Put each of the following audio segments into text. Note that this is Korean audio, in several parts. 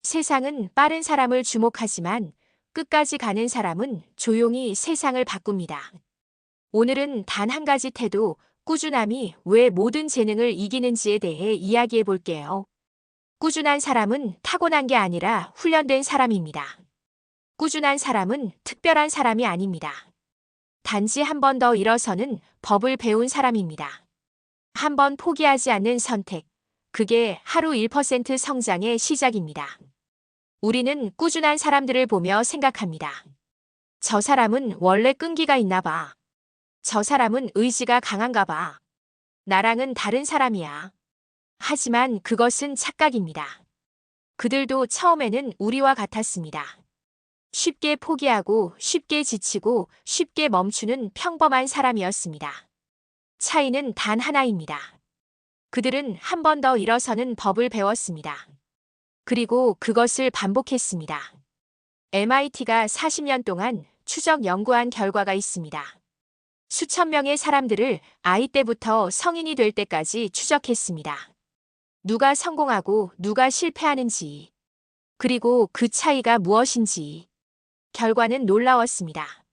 세상은 빠른 사람을 주목하지만 끝까지 가는 사람은 조용히 세상을 바꿉니다. 오늘은 단 한 가지 태도, 꾸준함이 왜 모든 재능을 이기는지에 대해 이야기해 볼게요. 꾸준한 사람은 타고난 게 아니라 훈련된 사람입니다. 꾸준한 사람은 특별한 사람이 아닙니다. 단지 한 번 더 일어서는 법을 배운 사람입니다. 한 번 포기하지 않는 선택. 그게 하루 1% 성장의 시작입니다. 우리는 꾸준한 사람들을 보며 생각합니다. 저 사람은 원래 끈기가 있나 봐. 저 사람은 의지가 강한가 봐. 나랑은 다른 사람이야. 하지만 그것은 착각입니다. 그들도 처음에는 우리와 같았습니다. 쉽게 포기하고 쉽게 지치고 쉽게 멈추는 평범한 사람이었습니다. 차이는 단 하나입니다. 그들은 한 번 더 일어서는 법을 배웠습니다. 그리고 그것을 반복했습니다. MIT가 40년 동안 추적 연구한 결과가 있습니다. 수천 명의 사람들을 아이 때부터 성인이 될 때까지 추적했습니다. 누가 성공하고 누가 실패하는지, 그리고 그 차이가 무엇인지. 결과는 놀라웠습니다.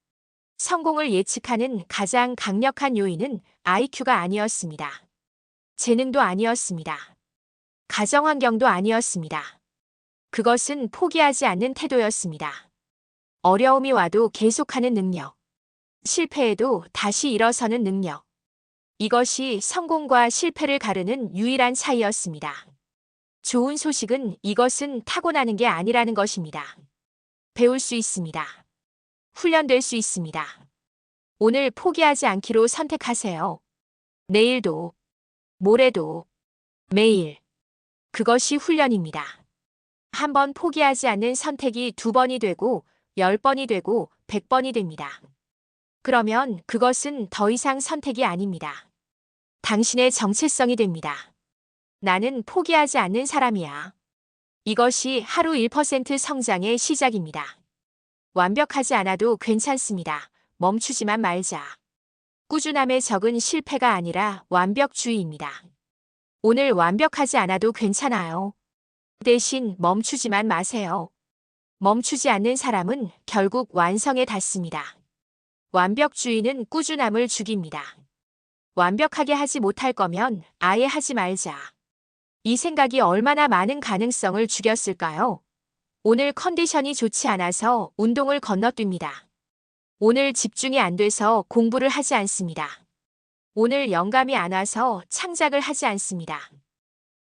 성공을 예측하는 가장 강력한 요인은 IQ가 아니었습니다. 재능도 아니었습니다. 가정 환경도 아니었습니다. 그것은 포기하지 않는 태도였습니다. 어려움이 와도 계속하는 능력. 실패해도 다시 일어서는 능력. 이것이 성공과 실패를 가르는 유일한 차이였습니다. 좋은 소식은 이것은 타고나는 게 아니라는 것입니다. 배울 수 있습니다. 훈련될 수 있습니다. 오늘 포기하지 않기로 선택하세요. 내일도, 모레도, 매일. 그것이 훈련입니다. 한 번 포기하지 않는 선택이 2번이 되고 10번이 되고 100번이 됩니다. 그러면 그것은 더 이상 선택이 아닙니다. 당신의 정체성이 됩니다. 나는 포기하지 않는 사람이야. 이것이 하루 1% 성장의 시작입니다. 완벽하지 않아도 괜찮습니다. 멈추지만 말자. 꾸준함의 적은 실패가 아니라 완벽주의입니다. 오늘 완벽하지 않아도 괜찮아요. 대신 멈추지만 마세요. 멈추지 않는 사람은 결국 완성에 닿습니다. 완벽주의는 꾸준함을 죽입니다. 완벽하게 하지 못할 거면 아예 하지 말자. 이 생각이 얼마나 많은 가능성을 죽였을까요? 오늘 컨디션이 좋지 않아서 운동을 건너뜁니다. 오늘 집중이 안 돼서 공부를 하지 않습니다. 오늘 영감이 안 와서 창작을 하지 않습니다.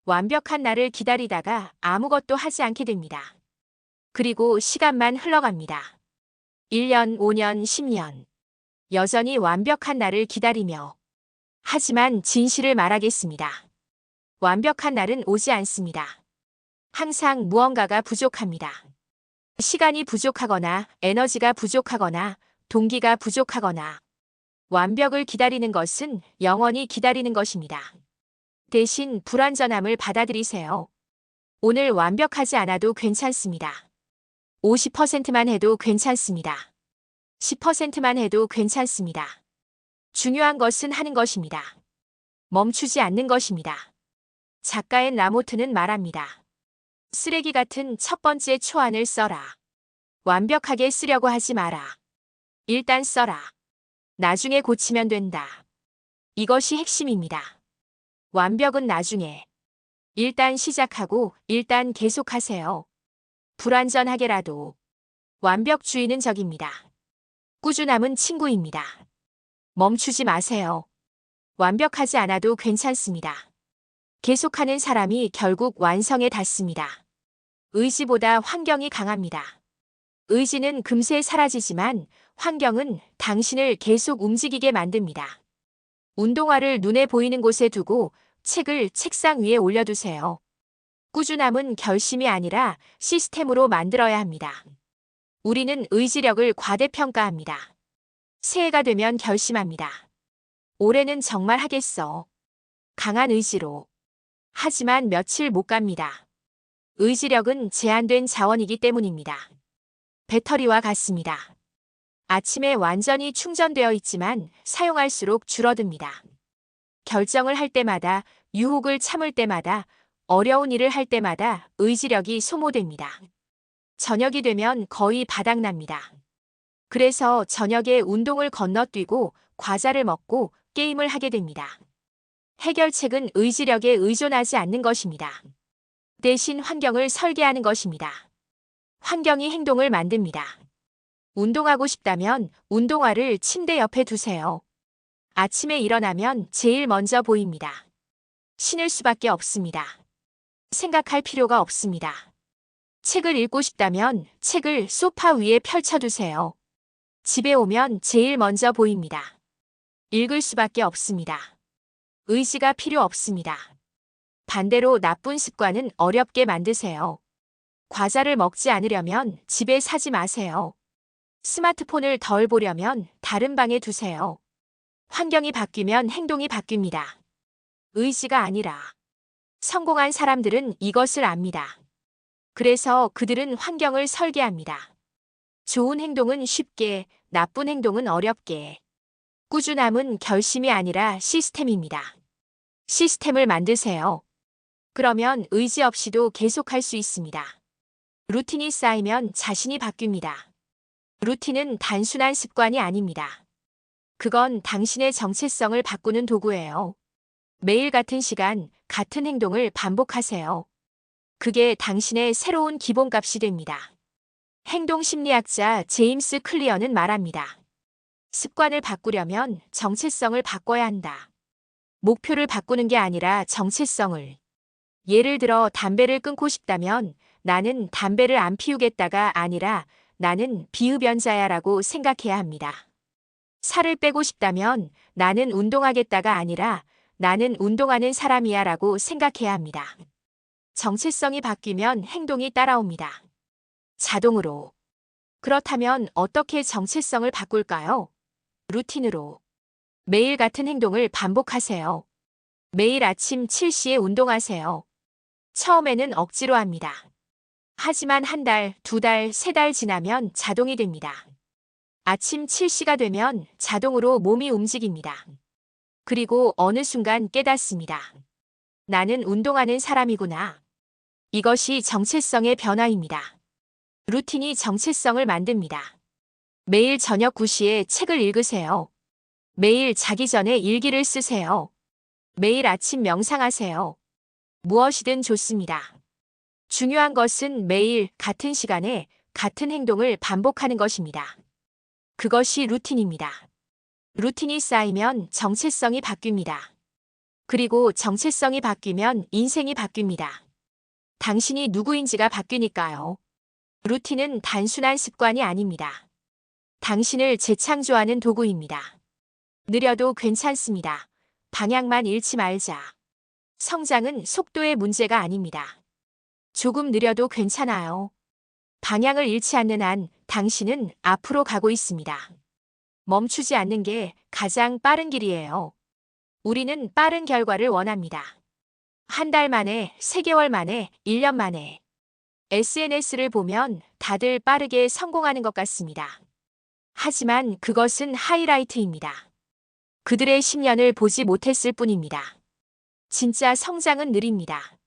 완벽한 날을 기다리다가 아무것도 하지 않게 됩니다. 그리고 시간만 흘러갑니다. 1년, 5년, 10년. 여전히 완벽한 날을 기다리며. 하지만 진실을 말하겠습니다. 완벽한 날은 오지 않습니다. 항상 무언가가 부족합니다. 시간이 부족하거나 에너지가 부족하거나 동기가 부족하거나. 완벽을 기다리는 것은 영원히 기다리는 것입니다. 대신 불완전함을 받아들이세요. 오늘 완벽하지 않아도 괜찮습니다. 50%만 해도 괜찮습니다. 10%만 해도 괜찮습니다. 중요한 것은 하는 것입니다. 멈추지 않는 것입니다. 작가인 라모트는 말합니다. 쓰레기 같은 첫 번째 초안을 써라. 완벽하게 쓰려고 하지 마라. 일단 써라. 나중에 고치면 된다. 이것이 핵심입니다. 완벽은 나중에. 일단 시작하고 일단 계속하세요. 불완전하게라도. 완벽주의는 적입니다. 꾸준함은 친구입니다. 멈추지 마세요. 완벽하지 않아도 괜찮습니다. 계속하는 사람이 결국 완성에 닿습니다. 의지보다 환경이 강합니다. 의지는 금세 사라지지만 환경은 당신을 계속 움직이게 만듭니다. 운동화를 눈에 보이는 곳에 두고 책을 책상 위에 올려두세요. 꾸준함은 결심이 아니라 시스템으로 만들어야 합니다. 우리는 의지력을 과대평가합니다. 새해가 되면 결심합니다. 올해는 정말 하겠어. 강한 의지로. 하지만 며칠 못 갑니다. 의지력은 제한된 자원이기 때문입니다. 배터리와 같습니다. 아침에 완전히 충전되어 있지만 사용할수록 줄어듭니다. 결정을 할 때마다, 유혹을 참을 때마다, 어려운 일을 할 때마다 의지력이 소모됩니다. 저녁이 되면 거의 바닥납니다. 그래서 저녁에 운동을 건너뛰고 과자를 먹고 게임을 하게 됩니다. 해결책은 의지력에 의존하지 않는 것입니다. 대신 환경을 설계하는 것입니다. 환경이 행동을 만듭니다. 운동하고 싶다면 운동화를 침대 옆에 두세요. 아침에 일어나면 제일 먼저 보입니다. 신을 수밖에 없습니다. 생각할 필요가 없습니다. 책을 읽고 싶다면 책을 소파 위에 펼쳐두세요. 집에 오면 제일 먼저 보입니다. 읽을 수밖에 없습니다. 의지가 필요 없습니다. 반대로 나쁜 습관은 어렵게 만드세요. 과자를 먹지 않으려면 집에 사지 마세요. 스마트폰을 덜 보려면 다른 방에 두세요. 환경이 바뀌면 행동이 바뀝니다. 의지가 아니라. 성공한 사람들은 이것을 압니다. 그래서 그들은 환경을 설계합니다. 좋은 행동은 쉽게, 나쁜 행동은 어렵게. 꾸준함은 결심이 아니라 시스템입니다. 시스템을 만드세요. 그러면 의지 없이도 계속할 수 있습니다. 루틴이 쌓이면 자신이 바뀝니다. 루틴은 단순한 습관이 아닙니다. 그건 당신의 정체성을 바꾸는 도구예요. 매일 같은 시간, 같은 행동을 반복하세요. 그게 당신의 새로운 기본값이 됩니다. 행동 심리학자 제임스 클리어는 말합니다. 습관을 바꾸려면 정체성을 바꿔야 한다. 목표를 바꾸는 게 아니라 정체성을. 예를 들어 담배를 끊고 싶다면 나는 담배를 안 피우겠다가 아니라 나는 비흡연자야라고 생각해야 합니다. 살을 빼고 싶다면 나는 운동하겠다가 아니라 나는 운동하는 사람이야라고 생각해야 합니다. 정체성이 바뀌면 행동이 따라옵니다. 자동으로. 그렇다면 어떻게 정체성을 바꿀까요? 루틴으로. 매일 같은 행동을 반복하세요. 매일 아침 7시에 운동하세요. 처음에는 억지로 합니다. 하지만 한 달, 두 달, 세 달 지나면 자동이 됩니다. 아침 7시가 되면 자동으로 몸이 움직입니다. 그리고 어느 순간 깨닫습니다. 나는 운동하는 사람이구나. 이것이 정체성의 변화입니다. 루틴이 정체성을 만듭니다. 매일 저녁 9시에 책을 읽으세요. 매일 자기 전에 일기를 쓰세요. 매일 아침 명상하세요. 무엇이든 좋습니다. 중요한 것은 매일 같은 시간에 같은 행동을 반복하는 것입니다. 그것이 루틴입니다. 루틴이 쌓이면 정체성이 바뀝니다. 그리고 정체성이 바뀌면 인생이 바뀝니다. 당신이 누구인지가 바뀌니까요. 루틴은 단순한 습관이 아닙니다. 당신을 재창조하는 도구입니다. 느려도 괜찮습니다. 방향만 잃지 말자. 성장은 속도의 문제가 아닙니다. 조금 느려도 괜찮아요. 방향을 잃지 않는 한 당신은 앞으로 가고 있습니다. 멈추지 않는 게 가장 빠른 길이에요. 우리는 빠른 결과를 원합니다. 한 달 만에, 3개월 만에, 1년 만에. SNS를 보면 다들 빠르게 성공하는 것 같습니다. 하지만 그것은 하이라이트입니다. 그들의 10년을 보지 못했을 뿐입니다. 진짜 성장은 느립니다.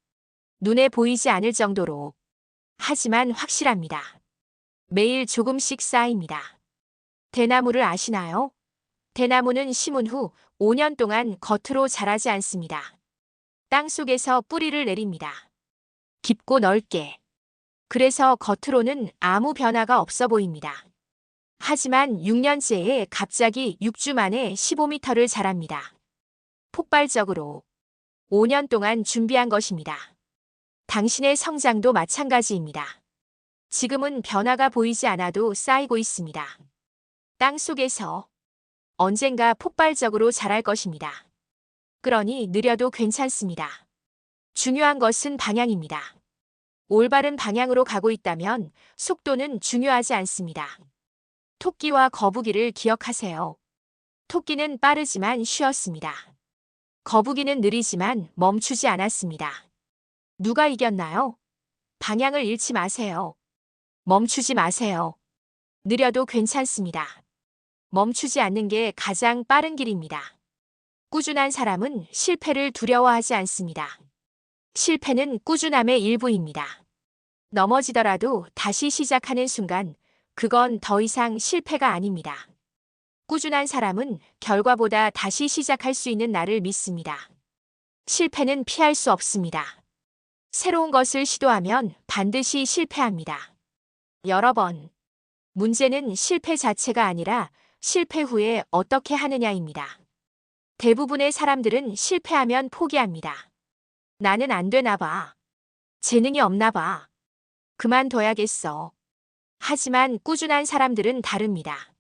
눈에 보이지 않을 정도로. 하지만 확실합니다. 매일 조금씩 쌓입니다. 대나무를 아시나요? 대나무는 심은 후 5년 동안 겉으로 자라지 않습니다. 땅 속에서 뿌리를 내립니다. 깊고 넓게. 그래서 겉으로는 아무 변화가 없어 보입니다. 하지만 6년째에 갑자기 6주 만에 15m를 자랍니다. 폭발적으로. 5년 동안 준비한 것입니다. 당신의 성장도 마찬가지입니다. 지금은 변화가 보이지 않아도 쌓이고 있습니다. 땅 속에서 언젠가 폭발적으로 자랄 것입니다. 그러니 느려도 괜찮습니다. 중요한 것은 방향입니다. 올바른 방향으로 가고 있다면 속도는 중요하지 않습니다. 토끼와 거북이를 기억하세요. 토끼는 빠르지만 쉬었습니다. 거북이는 느리지만 멈추지 않았습니다. 누가 이겼나요? 방향을 잃지 마세요. 멈추지 마세요. 느려도 괜찮습니다. 멈추지 않는 게 가장 빠른 길입니다. 꾸준한 사람은 실패를 두려워하지 않습니다. 실패는 꾸준함의 일부입니다. 넘어지더라도 다시 시작하는 순간, 그건 더 이상 실패가 아닙니다. 꾸준한 사람은 결과보다 다시 시작할 수 있는 나를 믿습니다. 실패는 피할 수 없습니다. 새로운 것을 시도하면 반드시 실패합니다. 여러 번. 문제는 실패 자체가 아니라 실패 후에 어떻게 하느냐입니다. 대부분의 사람들은 실패하면 포기합니다. 나는 안 되나 봐. 재능이 없나 봐. 그만둬야겠어. 하지만 꾸준한 사람들은 다릅니다.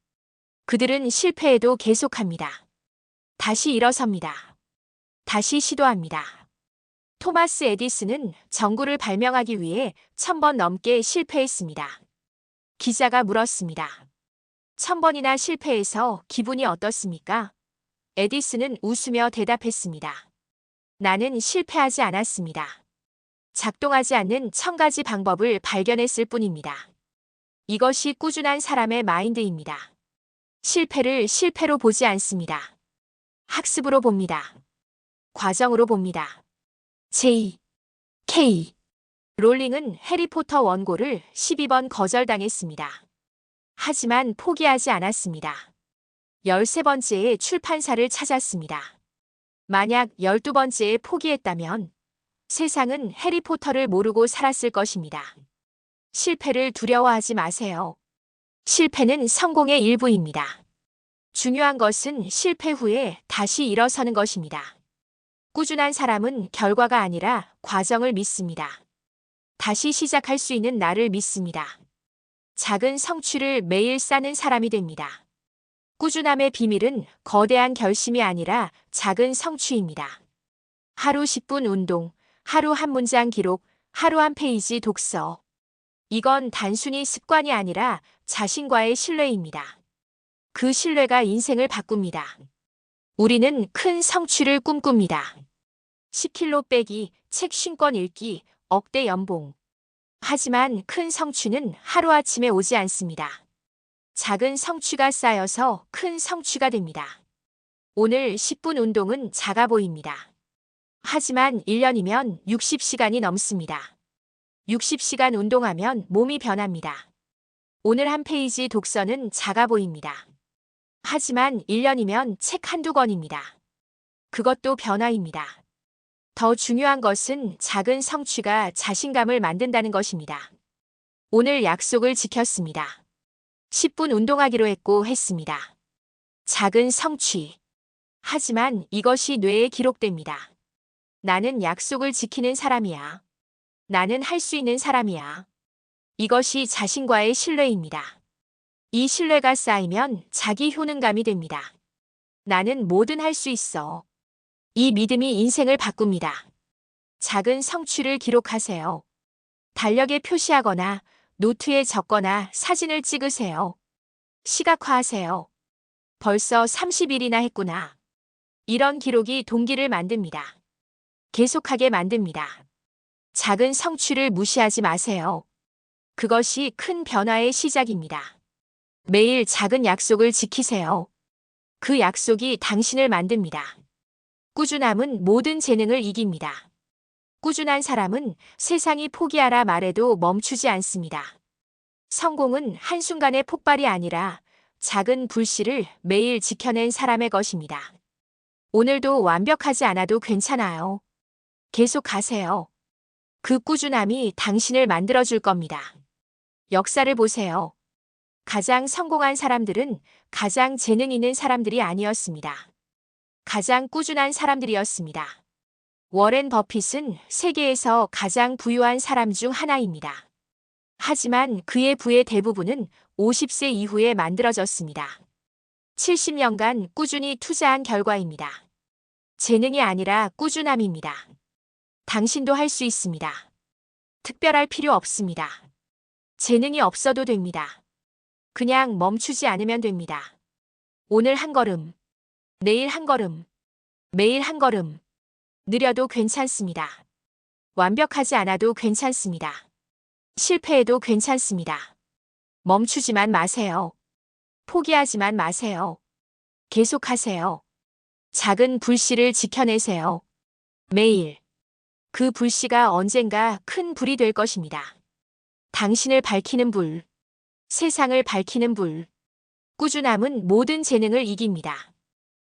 그들은 실패해도 계속합니다. 다시 일어섭니다. 다시 시도합니다. 토마스 에디슨은 전구를 발명하기 위해 1000번 넘게 실패했습니다. 기자가 물었습니다. 1000번이나 실패해서 기분이 어떻습니까? 에디슨은 웃으며 대답했습니다. 나는 실패하지 않았습니다. 작동하지 않는 1000가지 방법을 발견했을 뿐입니다. 이것이 꾸준한 사람의 마인드입니다. 실패를 실패로 보지 않습니다. 학습으로 봅니다. 과정으로 봅니다. J.K. 롤링은 해리포터 원고를 12번 거절당했습니다. 하지만 포기하지 않았습니다. 13번째에 출판사를 찾았습니다. 만약 12번째에 포기했다면 세상은 해리포터를 모르고 살았을 것입니다. 실패를 두려워하지 마세요. 실패는 성공의 일부입니다. 중요한 것은 실패 후에 다시 일어서는 것입니다. 꾸준한 사람은 결과가 아니라 과정을 믿습니다. 다시 시작할 수 있는 나를 믿습니다. 작은 성취를 매일 쌓는 사람이 됩니다. 꾸준함의 비밀은 거대한 결심이 아니라 작은 성취입니다. 하루 10분 운동, 하루 한 문장 기록, 하루 한 페이지 독서. 이건 단순히 습관이 아니라 자신과의 신뢰입니다. 그 신뢰가 인생을 바꿉니다. 우리는 큰 성취를 꿈꿉니다. 10kg 빼기, 책 50권 읽기, 억대 연봉. 하지만 큰 성취는 하루아침에 오지 않습니다. 작은 성취가 쌓여서 큰 성취가 됩니다. 오늘 10분 운동은 작아 보입니다. 하지만 1년이면 60시간이 넘습니다. 60시간 운동하면 몸이 변합니다. 오늘 한 페이지 독서는 작아 보입니다. 하지만 1년이면 책 한두 권입니다. 그것도 변화입니다. 더 중요한 것은 작은 성취가 자신감을 만든다는 것입니다. 오늘 약속을 지켰습니다. 10분 운동하기로 했습니다. 작은 성취. 하지만 이것이 뇌에 기록됩니다. 나는 약속을 지키는 사람이야. 나는 할 수 있는 사람이야. 이것이 자신과의 신뢰입니다. 이 신뢰가 쌓이면 자기 효능감이 됩니다. 나는 뭐든 할 수 있어. 이 믿음이 인생을 바꿉니다. 작은 성취를 기록하세요. 달력에 표시하거나 노트에 적거나 사진을 찍으세요. 시각화하세요. 벌써 30일이나 했구나. 이런 기록이 동기를 만듭니다. 계속하게 만듭니다. 작은 성취를 무시하지 마세요. 그것이 큰 변화의 시작입니다. 매일 작은 약속을 지키세요. 그 약속이 당신을 만듭니다. 꾸준함은 모든 재능을 이깁니다. 꾸준한 사람은 세상이 포기하라 말해도 멈추지 않습니다. 성공은 한순간의 폭발이 아니라 작은 불씨를 매일 지켜낸 사람의 것입니다. 오늘도 완벽하지 않아도 괜찮아요. 계속 가세요. 그 꾸준함이 당신을 만들어줄 겁니다. 역사를 보세요. 가장 성공한 사람들은 가장 재능 있는 사람들이 아니었습니다. 가장 꾸준한 사람들이었습니다. 워렌 버핏은 세계에서 가장 부유한 사람 중 하나입니다. 하지만 그의 부의 대부분은 50세 이후에 만들어졌습니다. 70년간 꾸준히 투자한 결과입니다. 재능이 아니라 꾸준함입니다. 당신도 할 수 있습니다. 특별할 필요 없습니다. 재능이 없어도 됩니다. 그냥 멈추지 않으면 됩니다. 오늘 한 걸음, 내일 한 걸음, 매일 한 걸음. 느려도 괜찮습니다. 완벽하지 않아도 괜찮습니다. 실패해도 괜찮습니다. 멈추지만 마세요. 포기하지만 마세요. 계속하세요. 작은 불씨를 지켜내세요. 매일. 그 불씨가 언젠가 큰 불이 될 것입니다. 당신을 밝히는 불, 세상을 밝히는 불. 꾸준함은 모든 재능을 이깁니다.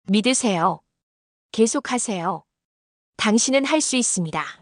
믿으세요. 계속하세요. 당신은 할 수 있습니다.